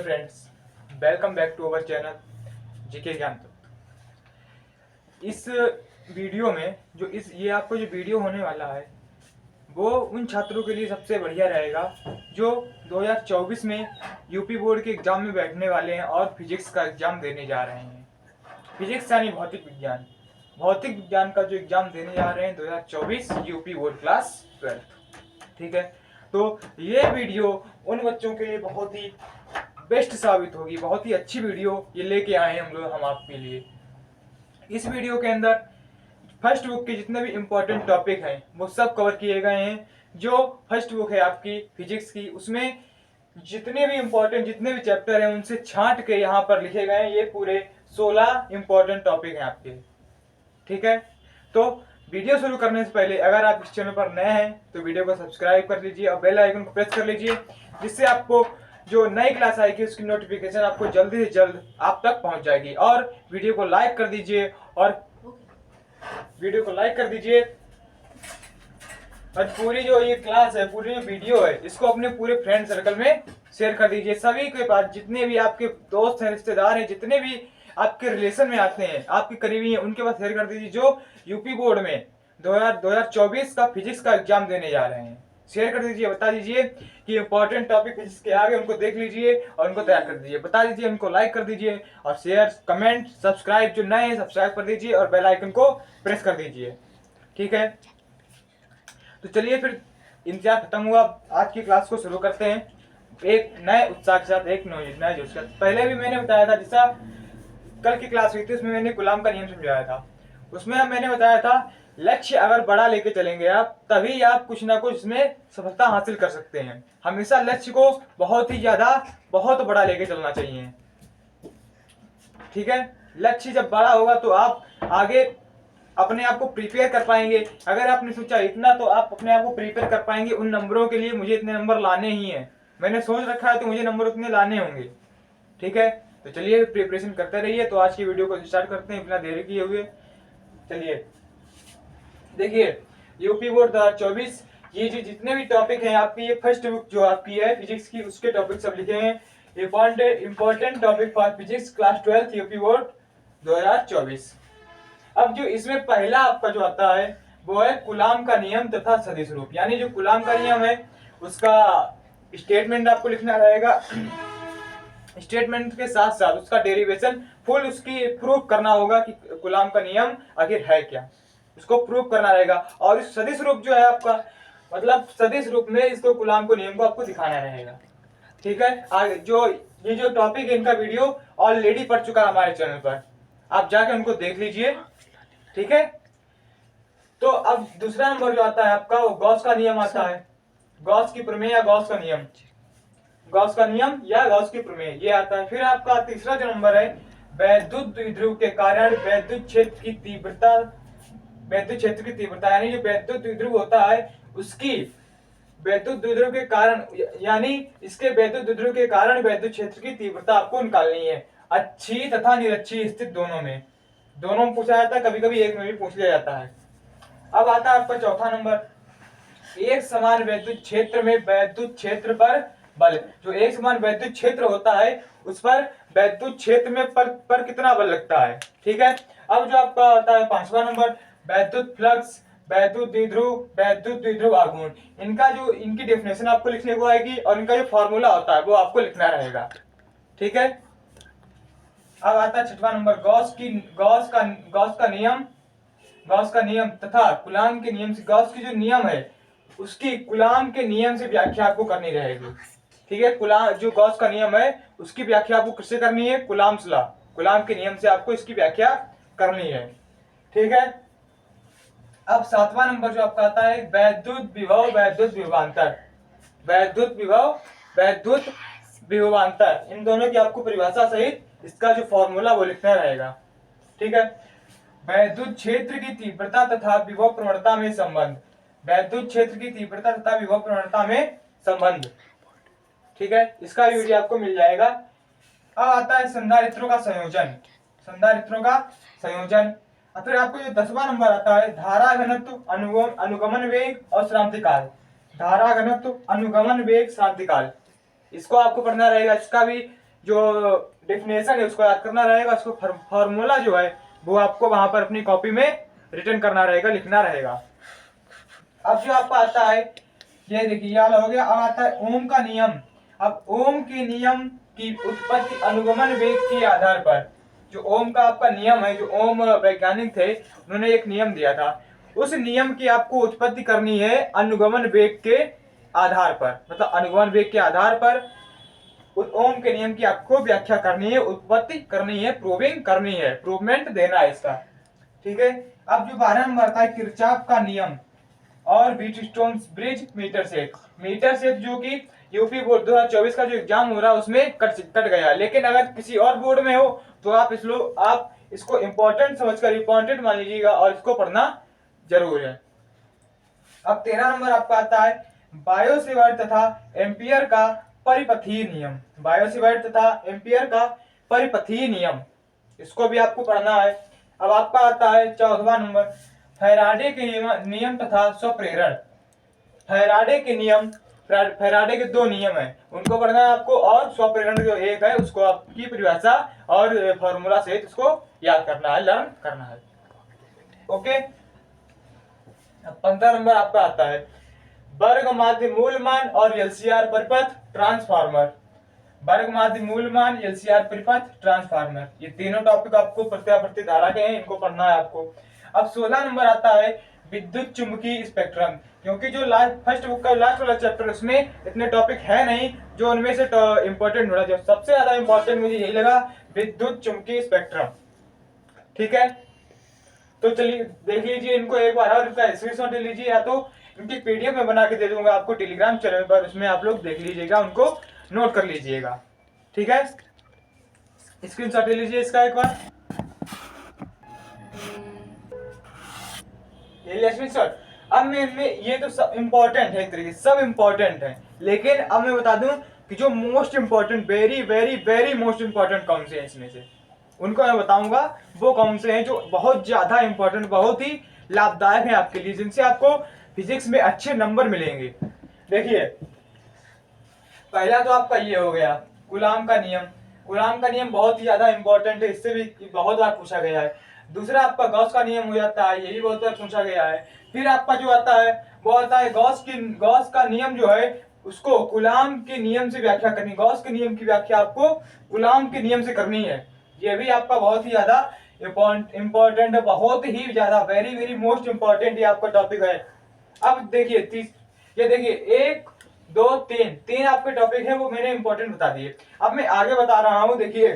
Friends, welcome back to our channel GK Gyan Tattva. इस video में ये आपको जो वीडियो होने वाला है वो उन छात्रों के लिए सबसे बढ़िया रहेगा जो 2024 में यूपी बोर्ड के एग्जाम में बैठने वाले हैं और फिजिक्स का एग्जाम देने जा रहे हैं। फिजिक्स यानी भौतिक विज्ञान का जो एग्जाम देने जा रहे हैं 2024 यूपी बोर्ड क्लास 12। ठीक है, तो ये वीडियो उन बच्चों के लिए बहुत ही बेस्ट साबित होगी। बहुत ही अच्छी वीडियो ये लेके आए हैं हम आपके लिए। इस वीडियो के अंदर फर्स्ट बुक के जितने भी इम्पोर्टेंट टॉपिक हैं वो सब कवर किए गए हैं। जो फर्स्ट बुक है आपकी फिजिक्स की, उसमें जितने भी चैप्टर हैं उनसे छांट के यहाँ पर लिखे गए हैं। ये पूरे 16 इम्पोर्टेंट टॉपिक हैं आपके। ठीक है, तो वीडियो शुरू करने से पहले अगर आप इस चैनल पर नए हैं तो वीडियो को सब्सक्राइब कर लीजिए और बेल आइकन को प्रेस कर लीजिए, जिससे आपको जो नई क्लास आएगी उसकी नोटिफिकेशन आपको जल्दी से जल्द आप तक पहुंच जाएगी। और वीडियो को लाइक कर दीजिए और पूरी जो ये क्लास है, पूरी जो वीडियो है, इसको अपने पूरे फ्रेंड सर्कल में शेयर कर दीजिए। सभी के पास जितने भी आपके दोस्त हैं, रिश्तेदार हैं, जितने भी आपके रिलेशन में आते हैं, आपके करीबी हैं, उनके पास शेयर कर दीजिए जो यूपी बोर्ड में 2024 का फिजिक्स का एग्जाम देने जा रहे हैं। शेयर कर दीजिए, बता दीजिए कि इंपॉर्टेंट टॉपिक फिजिक्स के आगे उनको देख लीजिए और उनको तैयार कर दीजिए। बता दीजिए, उनको लाइक कर दीजिए और शेयर, कमेंट, सब्सक्राइब, जो नए हैं सब्सक्राइब कर दीजिए और बेल आइकन को प्रेस कर दीजिए। ठीक है, तो चलिए फिर इंतजार खत्म हुआ, आज की क्लास को शुरू करते हैं एक नए उत्साह के साथ, एक नए जोश के साथ। पहले भी मैंने बताया था, जैसा कल की क्लास हुई थी उसमें मैंने गुलाम का नियम समझाया था। उसमें मैंने बताया था लक्ष्य अगर बड़ा लेके चलेंगे आप, तभी आप कुछ ना कुछ इसमें सफलता हासिल कर सकते हैं। हमेशा लक्ष्य को बहुत ही ज्यादा, बहुत बड़ा लेके चलना चाहिए। ठीक है, लक्ष्य जब बड़ा होगा तो आप आगे अपने आप को प्रिपेयर कर पाएंगे। अगर आपने सोचा इतना, तो आप अपने आप को प्रिपेयर कर पाएंगे उन नंबरों के लिए। मुझे इतने नंबर लाने ही हैं, मैंने सोच रखा है तो मुझे नंबर उतने लाने होंगे। ठीक है, तो चलिए प्रिपरेशन करते रहिए। तो आज की वीडियो को स्टार्ट करते हैं बिना देरी किए हुए। चलिए देखिए, यूपी बोर्ड 2024 ये जो जितने भी टॉपिक हैं आपकी, ये फर्स्ट बुक जो आपकी है फिजिक्स की, उसके टॉपिक सब लिखे हैं। Important topic for physics class 12 UP board 2024। अब जो इसमें पहला आपका जो आता है वो है कूलाम का नियम तथा सदिश रूप। यानी जो कूलाम का नियम है उसका स्टेटमेंट आपको लिखना रहेगा। स्टेटमेंट के साथ साथ उसका डेरिवेशन फुल उसकी प्रूफ करना होगा कि कूलाम का नियम आखिर है क्या, उसको प्रूफ करना रहेगा। और इस सदिश रूप जो है आपका, मतलब सदिश रूप में इसको कूलाम को नियम को आपको दिखाना रहेगा। ठीक है, आगे ये जो टॉपिक है इनका वीडियो ऑलरेडी पढ़ चुका है हमारे चैनल पर, आप जाके उनको देख लीजिए। ठीक है, तो अब दूसरा नंबर जो आता है आपका वो गॉस का नियम आता है। गॉस की प्रमेय या गॉस का नियम, गॉस का नियम या गॉस की प्रमेय, ये आता है। फिर आपका तीसरा जो नंबर है वैद्युत द्विध्रुव के कारण वैद्युत क्षेत्र की तीव्रता, यानी जो वैद्युत द्विध्रुव होता है उसकी वैद्युत द्विध्रुव के कारण, यानी इसके वैद्युत द्विध्रुव के कारण वैद्युत क्षेत्र की तीव्रता आपको निकालनी है, अच्छी तथा निरक्षी स्थिति दोनों में पूछा जाता है, कभी कभी एक में भी पूछ लिया जाता है। अब आता है आपका चौथा नंबर, एक समान वैद्युत क्षेत्र में वैद्युत क्षेत्र पर बल। जो एक समान वैद्युत क्षेत्र होता है उस पर वैद्युत क्षेत्र में पर कितना बल लगता है। ठीक है, अब जो आपका आता है पांचवा नंबर, वैद्युत फ्लक्स, वैद्युत द्विध्रुव आघूर्ण। इनकी डेफिनेशन आपको लिखने को आएगी और इनका जो फॉर्मूला होता है वो आपको लिखना रहेगा। ठीक है, अब आता है छठवां नंबर, गॉस का नियम तथा कूलाम के नियम से, गॉस की जो नियम है उसकी कूलाम के नियम से व्याख्या आपको करनी रहेगी। ठीक है, जो गॉस का नियम है उसकी व्याख्या आपको किससे करनी है, कूलाम्स लॉ, कूलाम के नियम से आपको इसकी व्याख्या करनी है। ठीक है, अब सातवां नंबर जो आपका आता है वैद्युत विभव वैद्युत विभवांतर, इन दोनों की आपको परिभाषा सहित इसका जो फॉर्मूला वो लिखना रहेगा। ठीक है, वैद्युत क्षेत्र की तीव्रता तथा विभव प्रवणता में संबंध, वैद्युत क्षेत्र की तीव्रता तथा विभव प्रवणता में संबंध। ठीक है, इसका वीडियो आपको मिल जाएगा। अब आता है संधारित्रों का संयोजन। और फिर आपको जो 10वां नंबर आता है धारा घनत्व, अनुगमन वेग और श्रांतिकाल। धारा घनत्व, अनुगमन वेग, श्रांतिकाल, इसको आपको पढ़ना रहेगा। इसका भी जो डेफिनेशन है उसको याद करना रहेगा, उसको फॉर्मूला जो है वो आपको वहां पर अपनी कॉपी में रिटर्न करना रहेगा, लिखना रहेगा। अब जो आपका आता है, ये देखिए ये वाला हो गया। अब आता है ओम का नियम। अब ओम के नियम की उत्पत्ति अनुगमन वेग के आधार पर, जो ओम का आपका नियम है, जो ओम वैज्ञानिक थे उन्होंने एक नियम दिया था, उस नियम की आपको उत्पत्ति करनी है अनुगमन वेग के आधार पर, मतलब अनुगमन वेग के आधार पर उस ओम के नियम की आपको व्याख्या करनी है, उत्पत्ति करनी है, प्रूविंग करनी है, प्रूवमेंट देना है इसका, ठीक है। अब जो 12 नंबर आता है किरचॉफ का नियम और Wheatstone bridge meter set. Meter set जो कि यूपी बोर्ड 2024 का जो एग्जाम हो रहा है उसमें कट गया, लेकिन अगर किसी और बोर्ड में हो तो आप इसको इंपॉर्टेंट समझकर इंपॉर्टेंट मान लीजिएगा और इसको पढ़ना जरूर है। अब 13 नंबर आपका आता है बायोसेवर्ट तथा एम्पियर का परिपथीय नियम। बायोसेवर्ट तथा एम्पियर का परिपथीय नियम, इसको भी आपको पढ़ना है। अब आपका आता है 14वां नंबर फैराडे के नियम तथा स्वप्रेरण। फैराडे के नियम, फैराडे के 2 नियम है, उनको पढ़ना है आपको, और स्वप्रेरण जो एक है उसको आपकी परिभाषा और फॉर्मूला सहित उसको याद करना है, लर्न करना है। ओके। 15 नंबर आपका आता है वर्ग माध्य मूलमान और एलसीआर परिपथ ट्रांसफार्मर। वर्ग माध्य मूलमान, एलसीआर परिपथ, ट्रांसफार्मर, ये तीनों टॉपिक आपको प्रत्यावर्ती धारा के हैं, इनको पढ़ना है आपको। अब 16 नंबर आता है विद्युत चुंबकीय स्पेक्ट्रम। क्योंकि जो फर्स्ट बुक का लास्ट वाला चैप्टर उसमें इतने टॉपिक है नहीं, जो उनमें से इंपॉर्टेंट होना चाहिए, सबसे ज्यादा इंपॉर्टेंट मुझे यही लगा विद्युत चुंबकीय स्पेक्ट्रम, ठीक है। तो चलिए देख लीजिए इनको एक बार और, इसका स्क्रीनशॉट ले लीजिए, या तो इनकी पीडीएफ में बना के दे दूंगा आपको टेलीग्राम चैनल पर, उसमें आप लोग देख लीजिएगा, उनको नोट कर लीजिएगा, ठीक है। स्क्रीनशॉट ले लीजिए इसका एक बार, ये लिया स्क्रीनशॉट। अब मैं ये तो सब इंपॉर्टेंट है, एक तरीके से सब इंपॉर्टेंट है, लेकिन अब मैं बता दूं कि जो most important, very very very most important कौन से हैं इसमें से, उनको मैं बताऊंगा वो कौन से हैं जो बहुत ज्यादा इंपॉर्टेंट, बहुत ही लाभदायक है आपके लिए, जिनसे आपको फिजिक्स में अच्छे नंबर मिलेंगे। देखिए पहला तो आपका ये हो गया कूलाम का नियम। कूलाम का नियम बहुत ही ज्यादा इंपॉर्टेंट है, इससे भी बहुत बार पूछा गया है। दूसरा आपका गॉस का नियम हो जाता है, ये भी बहुत बार पूछा गया है। फिर आपका जो आता है वो आता है गॉस का नियम जो है उसको कूलाम के नियम से व्याख्या करनी, गॉस के नियम की व्याख्या आपको कूलाम के नियम से करनी है। ये भी आपका बहुत ही ज्यादा इंपॉर्टेंट है, बहुत ही ज्यादा, वेरी वेरी मोस्ट इंपॉर्टेंट ये आपका टॉपिक है। अब देखिए ये देखिए 1 2 3 आपके टॉपिक है, वो मैंने इंपॉर्टेंट बता दिए। अब मैं आगे बता रहा हूं, देखिए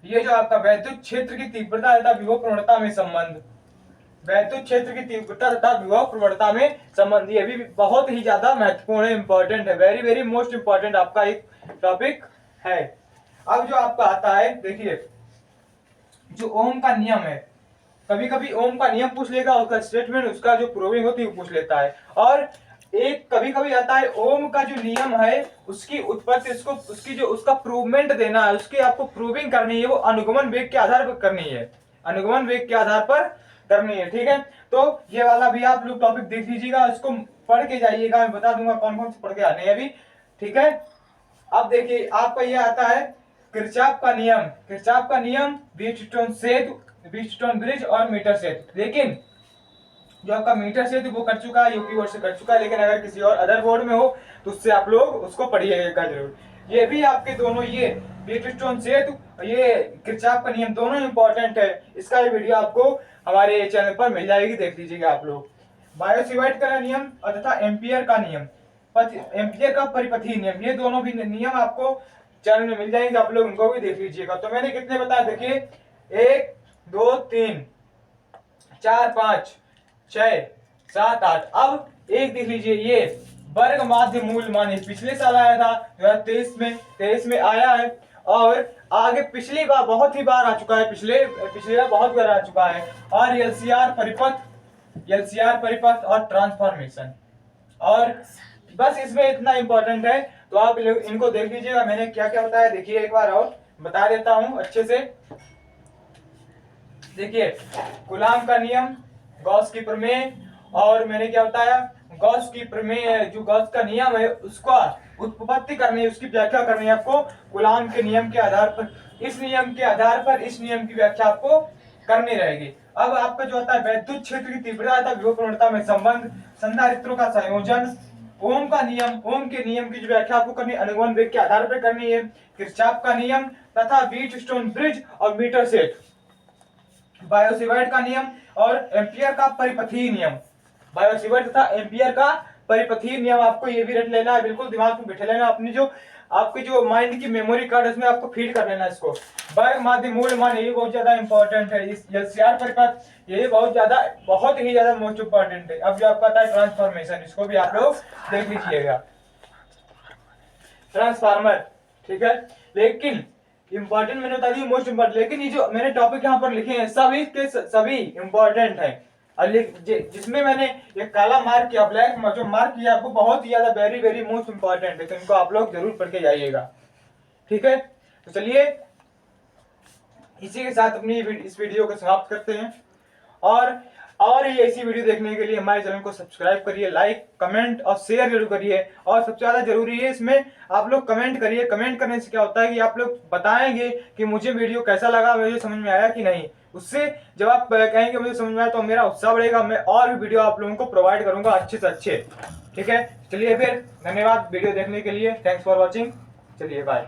ये जो आपका वैद्युत क्षेत्र की तीव्रता तथा विभव प्रवणता में संबंध, वैद्युत क्षेत्र की तीव्रता तथा विभव प्रवणता में संबंध, ये भी बहुत ही ज्यादा महत्वपूर्ण है, इंपॉर्टेंट है, वेरी वेरी मोस्ट इंपॉर्टेंट आपका एक टॉपिक है। अब जो आपका आता है, देखिए जो ओम का नियम है, कभी कभी ओम का नियम पूछ लेगा, उसका स्टेटमेंट, उसका जो प्रूविंग होती है वो पूछ लेता है, और एक कभी कभी आता है ओम का जो नियम है उसकी उत्पत्ति, उसकी जो उसका प्रूवमेंट देना है, उसकी आपको प्रूविंग करनी है, वो अनुगमन वेग के आधार पर करनी है, अनुगमन वेग के आधार पर करनी है, ठीक है। तो ये वाला भी आप लोग टॉपिक देख लीजिएगा, इसको पढ़ के जाइएगा, मैं बता दूंगा कौन कौन से पढ़ के आने हैं अभी, ठीक है। अब देखिए आपका ये आता है किरचॉफ का नियम। किरचॉफ का नियम व्हीटस्टोन सेतु, व्हीटस्टोन ब्रिज और मीटर सेतु, लेकिन जो आपका मीटर सेतु वो कर चुका है, यूपी बोर्ड से कर चुका है, लेकिन अगर किसी और अदर बोर्ड में हो तो उससे आप लोग उसको पढ़िएगा जरूर। ये भी आपके दोनों, ये व्हीटस्टोन सेतु, ये किरचॉफ का नियम, दोनों इंपॉर्टेंट है। इसका ये वीडियो आपको हमारे चैनल पर मिल जाएगी, देख लीजिएगा आप लोग। बायोसेवर्ट का नियम तथा एम्पियर का नियम, एम्पियर का परिपथीय नियम, ये दोनों भी नियम आपको चैनल में मिल जाएंगे, आप लोग उनको भी देख लीजिएगा। तो मैंने कितने बताया, देखिए 1 2 3 4 5 6 7 8। अब एक देख लीजिए, ये वर्ग माध्य मूल मान, पिछले साल आया था 2023 में आया है, और आगे पिछली बार बहुत ही बार आ चुका है, पिछले बार बहुत बार आ चुका है। और एलसीआर परिपथ और ट्रांसफॉर्मेशन, और बस इसमें इतना इंपॉर्टेंट है, तो आप इनको देख लीजिएगा। मैंने क्या क्या बताया देखिए एक बार और बता देता हूं अच्छे से। देखिए कूलाम का नियम, गॉस की प्रमेय, और मैंने क्या बताया गॉस की प्रमेय, जो गॉस का नियम है उसका उत्पत्ति करनी है, उसकी व्याख्या करनी है आपको कूलाम के नियम के आधार पर। इस नियम के आधार पर इस नियम की व्याख्या आपको करनी रहेगी। अब आपका जो होता है वैद्युत क्षेत्र की तीव्रता तथा विभव प्रवणता में संबंध, संधारित्रों का संयोजन, ओम का नियम, ओम के नियम की जो व्याख्या आपको करनी है अनुगमन वेग के आधार पर करनी है, किरचॉफ का नियम तथा व्हीटस्टोन ब्रिज और मीटर सेट, बायोसिवाइड का नियम और एम्पियर का परिपथीय नियम। बायोसिवाइड तथा एम्पियर का परिपथीय नियम आपको ये भी रट लेना है, बिल्कुल दिमाग में बिठा लेना, अपनी जो आपकी जो माइंड की मेमोरी कार्ड उसमें आपको फीड कर लेना इसको। वर्ग माध्य मूल मान ये बहुत ज्यादा इंपॉर्टेंट है, इस एलसीआर परिपथ ये बहुत ही ज्यादा मोस्ट इंपॉर्टेंट है। अब जो आपका था ट्रांसफॉर्मेशन, इसको भी आप लोग देख लीजिएगा, ट्रांसफार्मर, ठीक है। लेकिन इंपॉर्टेंट मैंने बता दी मोस्ट इंपॉर्टेंट, लेकिन ये जो मैंने टॉपिक यहाँ पर लिखे हैं सभी के सभी इंपॉर्टेंट है। और जिसमें मैंने ये काला मार्क किया, ब्लैक जो मार्क किया आपको बहुत ही ज्यादा वेरी वेरी मोस्ट इंपॉर्टेंट है, तो इनको आप लोग जरूर पढ़ के जाइएगा, ठीक है। तो चलिए इसी के साथ अपनी इस वीडियो को समाप्त करते हैं। और ये ऐसी वीडियो देखने के लिए हमारे चैनल को सब्सक्राइब करिए, लाइक कमेंट और शेयर जरूर करिए। और सबसे ज्यादा जरूरी है इसमें आप लोग कमेंट करिए। कमेंट करने से क्या होता है कि आप लोग बताएंगे कि मुझे वीडियो कैसा लगा, मुझे समझ में आया कि नहीं। उससे जब आप कहेंगे मुझे समझ में आया तो मेरा उत्साह बढ़ेगा, मैं और भी वीडियो आप लोगों को प्रोवाइड करूंगा अच्छे से अच्छे, ठीक है। चलिए फिर धन्यवाद वीडियो देखने के लिए, थैंक्स फॉर वॉचिंग, चलिए बाय।